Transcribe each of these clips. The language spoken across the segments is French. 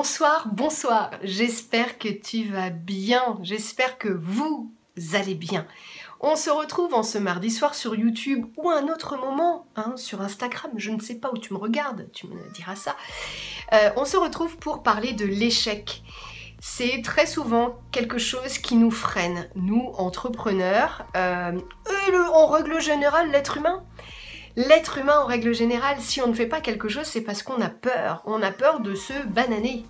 Bonsoir, bonsoir, j'espère que tu vas bien, j'espère que vous allez bien. On se retrouve en ce mardi soir sur YouTube ou à un autre moment, sur Instagram, je ne sais pas où tu me regardes, tu me diras ça. On se retrouve pour parler de l'échec. C'est très souvent quelque chose qui nous freine, nous entrepreneurs, et en règle générale l'être humain. L'être humain, en règle générale, si on ne fait pas quelque chose, c'est parce qu'on a peur. On a peur de se bananer.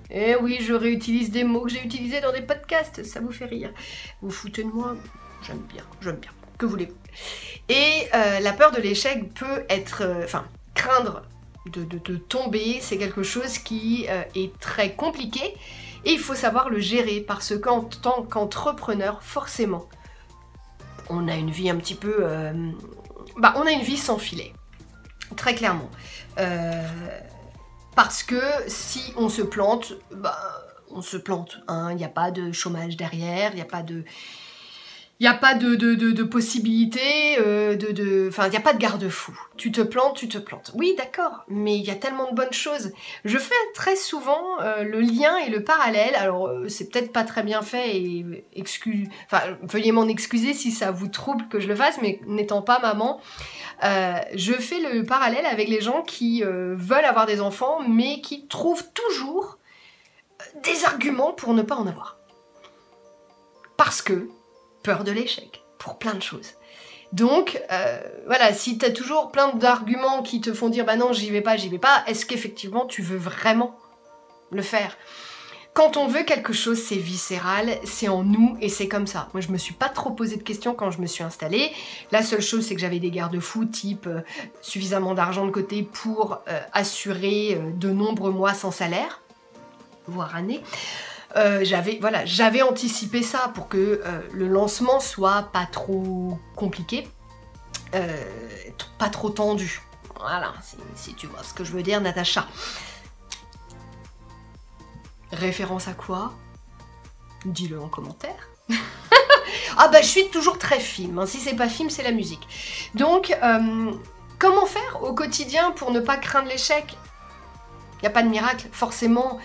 Eh oui, je réutilise des mots que j'ai utilisés dans des podcasts, ça vous fait rire. Vous foutez de moi? J'aime bien. Que voulez-vous? Et la peur de l'échec peut être... craindre de tomber, c'est quelque chose qui est très compliqué. Et il faut savoir le gérer, parce qu'en tant qu'entrepreneur, forcément, on a une vie un petit peu... on a une vie sans filet, très clairement. Parce que si on se plante, on se plante. Il n'y a pas de chômage derrière, il n'y a pas de... possibilité, il n'y a pas de garde-fou. Tu te plantes. Oui, d'accord, mais il y a tellement de bonnes choses. Je fais très souvent le lien et le parallèle. Alors, c'est peut-être pas très bien fait et veuillez m'en excuser si ça vous trouble que je le fasse, mais n'étant pas maman, je fais le parallèle avec les gens qui veulent avoir des enfants, mais qui trouvent toujours des arguments pour ne pas en avoir. Parce que peur de l'échec, pour plein de choses. Donc, voilà, si tu as toujours plein d'arguments qui te font dire « bah non, j'y vais pas », est-ce qu'effectivement tu veux vraiment le faire? Quand on veut quelque chose, c'est viscéral, c'est en nous et c'est comme ça. Moi, je me suis pas trop posé de questions quand je me suis installée. La seule chose, c'est que j'avais des garde-fous, type suffisamment d'argent de côté pour assurer de nombreux mois sans salaire, voire années. J'avais anticipé ça pour que le lancement soit pas trop compliqué, pas trop tendu. Voilà, si tu vois ce que je veux dire, Natacha. Référence à quoi? Dis-le en commentaire. Ah bah je suis toujours très film, si c'est pas film, c'est la musique. Donc, comment faire au quotidien pour ne pas craindre l'échec? Il n'y a pas de miracle, forcément.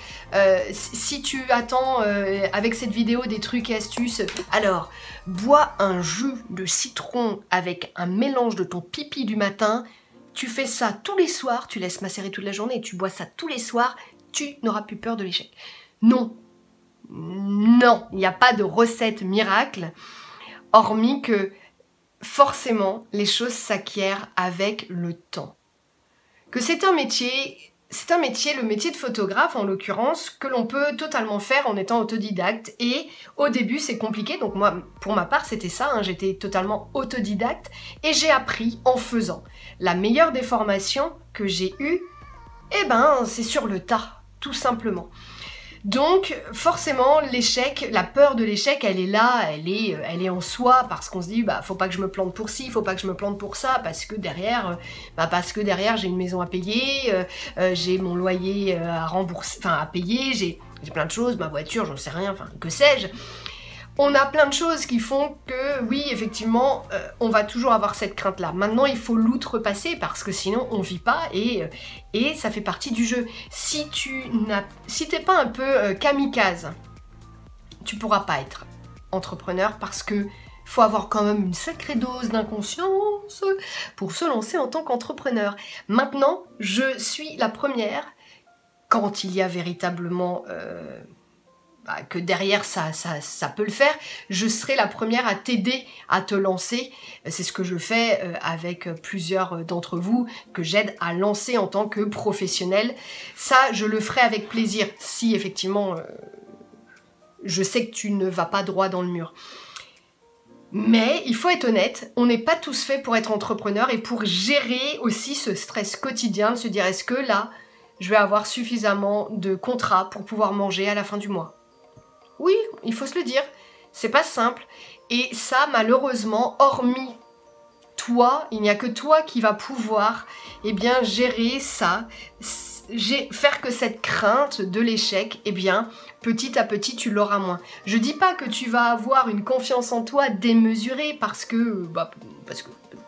Si tu attends avec cette vidéo des trucs et astuces, alors, bois un jus de citron avec un mélange de ton pipi du matin, tu fais ça tous les soirs, tu laisses macérer toute la journée et tu bois ça tous les soirs, tu n'auras plus peur de l'échec. Non, non, il n'y a pas de recette miracle, hormis que forcément, les choses s'acquièrent avec le temps. Que c'est un métier... C'est un métier, le métier de photographe en l'occurrence, que l'on peut totalement faire en étant autodidacte. Et au début, c'est compliqué. Donc moi, pour ma part, c'était ça. J'étais totalement autodidacte et j'ai appris en faisant. La meilleure des formations que j'ai eues, c'est sur le tas, tout simplement. Donc forcément, l'échec, la peur de l'échec, elle est là, elle est en soi, parce qu'on se dit, faut pas que je me plante pour ci, faut pas que je me plante pour ça, parce que derrière, j'ai une maison à payer, j'ai mon loyer à rembourser, à payer, j'ai plein de choses, ma voiture, j'en sais rien, que sais-je. On a plein de choses qui font que, oui, effectivement, on va toujours avoir cette crainte-là. Maintenant, il faut l'outrepasser parce que sinon, on vit pas et ça fait partie du jeu. Si t'es pas un peu kamikaze, tu pourras pas être entrepreneur parce que faut avoir quand même une sacrée dose d'inconscience pour se lancer en tant qu'entrepreneur. Maintenant, je suis la première, quand il y a véritablement... que derrière ça peut le faire, je serai la première à t'aider à te lancer. C'est ce que je fais avec plusieurs d'entre vous, que j'aide à lancer en tant que professionnel. Ça, je le ferai avec plaisir, si effectivement je sais que tu ne vas pas droit dans le mur. Mais il faut être honnête, on n'est pas tous faits pour être entrepreneur et pour gérer aussi ce stress quotidien, de se dire est-ce que là, je vais avoir suffisamment de contrats pour pouvoir manger à la fin du mois? Oui, il faut se le dire, c'est pas simple. Et ça, malheureusement, hormis toi, il n'y a que toi qui va pouvoir gérer ça, faire que cette crainte de l'échec, petit à petit, tu l'auras moins. Je dis pas que tu vas avoir une confiance en toi démesurée parce que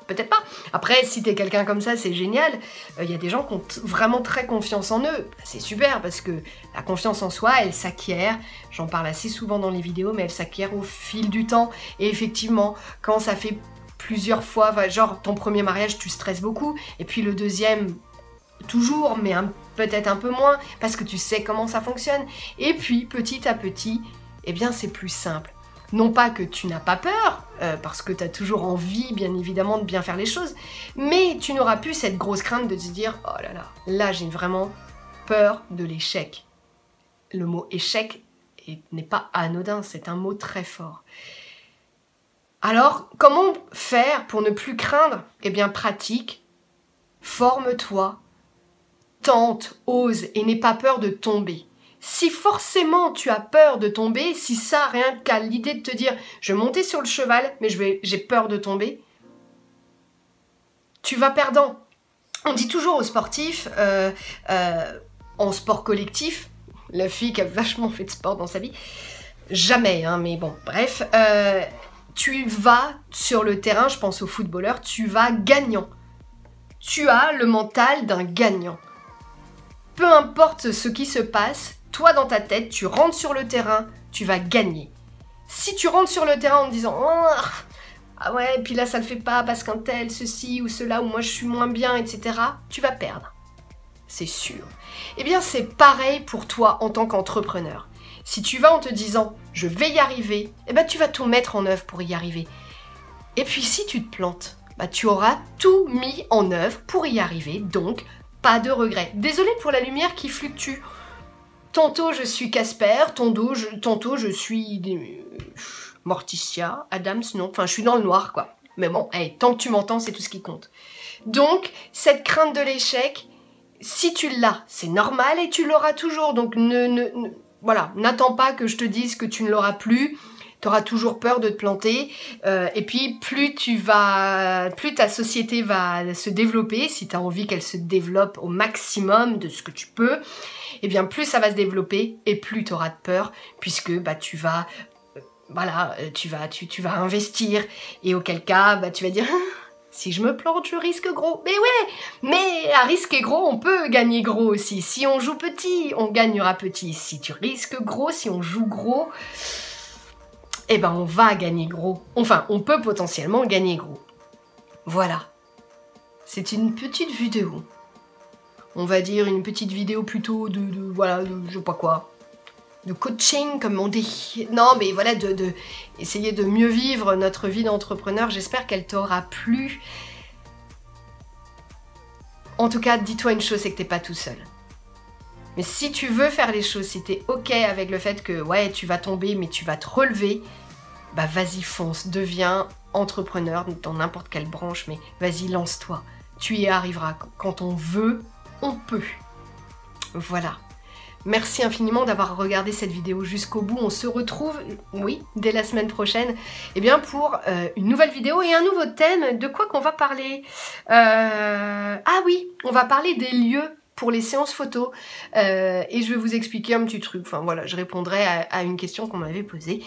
peut-être pas. Après, si t'es quelqu'un comme ça, c'est génial. Il y a des gens qui ont vraiment très confiance en eux. C'est super parce que la confiance en soi, elle s'acquiert. J'en parle assez souvent dans les vidéos, mais elle s'acquiert au fil du temps. Et effectivement, quand ça fait plusieurs fois, genre ton premier mariage, tu stresses beaucoup. Et puis le deuxième, toujours, mais peut-être un peu moins, parce que tu sais comment ça fonctionne. Et puis, petit à petit, eh bien, c'est plus simple. Non pas que tu n'as pas peur, parce que tu as toujours envie, bien évidemment, de bien faire les choses, mais tu n'auras plus cette grosse crainte de te dire « Oh là là, là j'ai vraiment peur de l'échec ». Le mot « échec » n'est pas anodin, c'est un mot très fort. Alors, comment faire pour ne plus craindre? Eh bien, pratique, forme-toi, tente, ose et n'aie pas peur de tomber. Si forcément tu as peur de tomber, si ça, rien qu'à l'idée de te dire « je vais monter sur le cheval, mais j'ai peur de tomber », tu vas perdant. On dit toujours aux sportifs, en sport collectif, la fille qui a vachement fait de sport dans sa vie, jamais, hein, mais bon, bref, tu vas sur le terrain, je pense aux footballeurs, tu vas gagnant. Tu as le mental d'un gagnant. Peu importe ce qui se passe, toi dans ta tête, tu rentres sur le terrain, tu vas gagner. Si tu rentres sur le terrain en te disant oh, ah ouais, puis là ça le fait pas parce qu'un tel, ceci ou cela, ou moi je suis moins bien, etc., tu vas perdre. C'est sûr. Eh bien c'est pareil pour toi en tant qu'entrepreneur. Si tu vas en te disant je vais y arriver, eh bien tu vas tout mettre en œuvre pour y arriver. Et puis si tu te plantes, bah, tu auras tout mis en œuvre pour y arriver, donc pas de regret. Désolée pour la lumière qui fluctue. Tantôt je suis Casper, tantôt je suis Morticia, Adams, non, enfin je suis dans le noir quoi. Mais bon, hey, tant que tu m'entends, c'est tout ce qui compte. Donc, cette crainte de l'échec, si tu l'as, c'est normal et tu l'auras toujours. Donc voilà, n'attends pas que je te dise que tu ne l'auras plus. Tu auras toujours peur de te planter. Et puis, plus ta société va se développer, si tu as envie qu'elle se développe au maximum de ce que tu peux, eh bien, plus ça va se développer et plus tu auras de peur, puisque bah, tu vas investir. Et auquel cas, bah, tu vas dire... Si je me plante, je risque gros. Mais ouais, mais à risquer gros, on peut gagner gros aussi. Si on joue petit, on gagnera petit. Si tu risques gros, si on joue gros, eh ben on va gagner gros. Enfin, on peut potentiellement gagner gros. Voilà. C'est une petite vidéo. On va dire une petite vidéo plutôt de je sais pas quoi. De coaching, comme on dit. Non, mais voilà, essayer de mieux vivre notre vie d'entrepreneur. J'espère qu'elle t'aura plu. En tout cas, dis-toi une chose, c'est que t'es pas tout seul. Mais si tu veux faire les choses, si t'es ok avec le fait que, ouais, tu vas tomber, mais tu vas te relever, bah vas-y, fonce, deviens entrepreneur dans n'importe quelle branche, mais vas-y, lance-toi. Tu y arriveras. Quand on veut, on peut. Voilà. Merci infiniment d'avoir regardé cette vidéo jusqu'au bout. On se retrouve, oui, dès la semaine prochaine, eh bien pour une nouvelle vidéo et un nouveau thème. De quoi qu'on va parler Ah oui, on va parler des lieux pour les séances photos. Et je vais vous expliquer un petit truc. Enfin voilà, je répondrai à une question qu'on m'avait posée.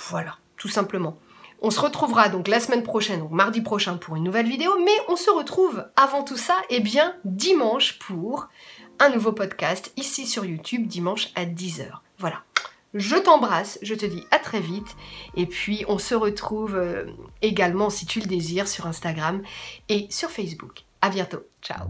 Voilà, tout simplement. On se retrouvera donc la semaine prochaine, donc mardi prochain pour une nouvelle vidéo. Mais on se retrouve avant tout ça, eh bien dimanche pour... un nouveau podcast ici sur YouTube dimanche à 10 h. Voilà, je t'embrasse, je te dis à très vite et puis on se retrouve également si tu le désires sur Instagram et sur Facebook. À bientôt, ciao.